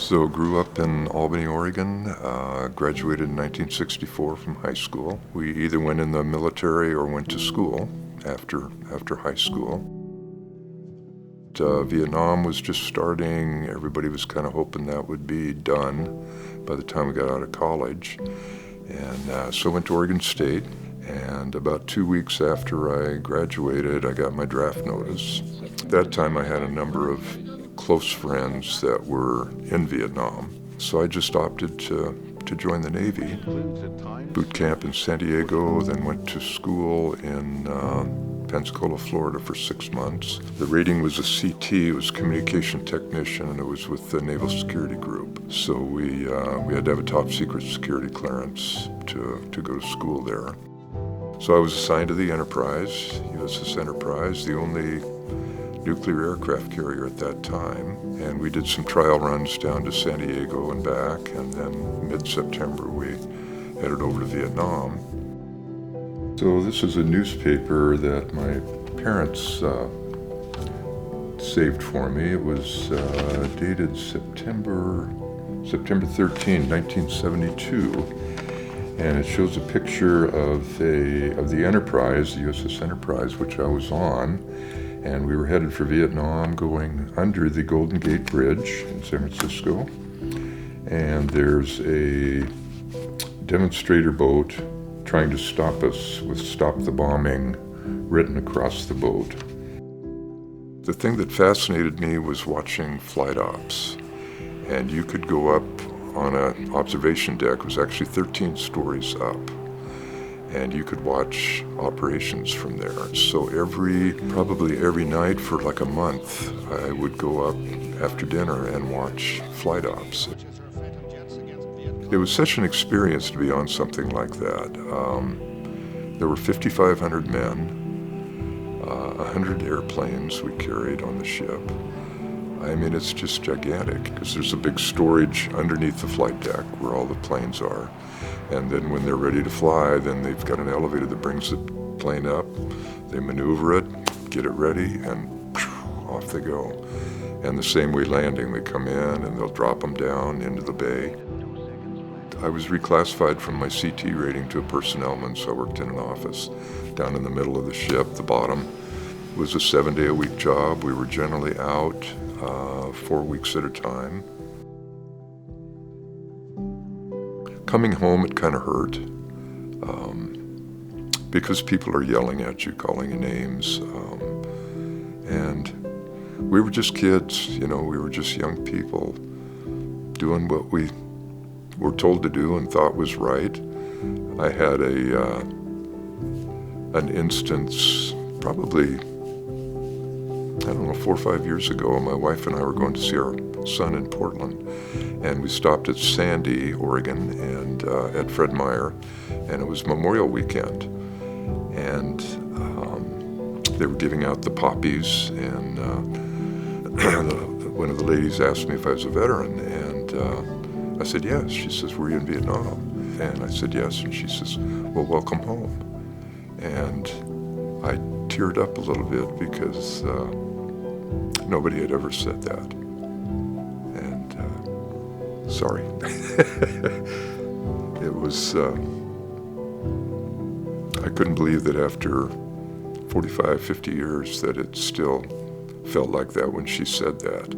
So grew up in Albany, Oregon, graduated in 1964 from high school. We either went in the military or went to school after high school. Vietnam was just starting. Everybody was kind of hoping that would be done by the time we got out of college. And so I went to Oregon State, and about 2 weeks after I graduated, I got my draft notice. At that time, I had a number of close friends that were in Vietnam, so I just opted to join the Navy. Boot camp in San Diego, then went to school in Pensacola, Florida for 6 months. The rating was a CT, it was communication technician, and it was with the Naval Security Group. So we had to have a top secret security clearance to go to school there. So I was assigned to the Enterprise, USS Enterprise, the only nuclear aircraft carrier at that time. And we did some trial runs down to San Diego and back, and then mid-September we headed over to Vietnam. So this is a newspaper that my parents saved for me. It was dated September 13, 1972, and it shows a picture of the Enterprise, the USS Enterprise, which I was on, and we were headed for Vietnam, going under the Golden Gate Bridge in San Francisco. And there's a demonstrator boat trying to stop us with "Stop the Bombing" written across the boat. The thing that fascinated me was watching flight ops. And you could go up on an observation deck, it was actually 13 stories up, and you could watch operations from there. So probably every night for like a month, I would go up after dinner and watch flight ops. It was such an experience to be on something like that. There were 5,500 men, 100 airplanes we carried on the ship. I mean, it's just gigantic because there's a big storage underneath the flight deck where all the planes are. And then when they're ready to fly, then they've got an elevator that brings the plane up. They maneuver it, get it ready, and off they go. And the same way landing, they come in and they'll drop them down into the bay. I was reclassified from my CT rating to a personnelman, so I worked in an office down in the middle of the ship. The bottom was a 7-day-a-week job. We were generally out 4 weeks at a time. Coming home, it kind of hurt because people are yelling at you, calling you names. And we were just kids, we were just young people doing what we were told to do and thought was right. I had an instance probably, 4 or 5 years ago. My wife and I were going to see our son in Portland, and we stopped at Sandy, Oregon, and at Fred Meyer, and it was Memorial Weekend, and they were giving out the poppies, and one of the ladies asked me if I was a veteran, and I said yes. She says, "Were you in Vietnam?" And I said yes, and she says, "Well, welcome home." And I teared up a little bit because nobody had ever said that. And sorry. It was, I couldn't believe that after 45, 50 years that it still felt like that when she said that.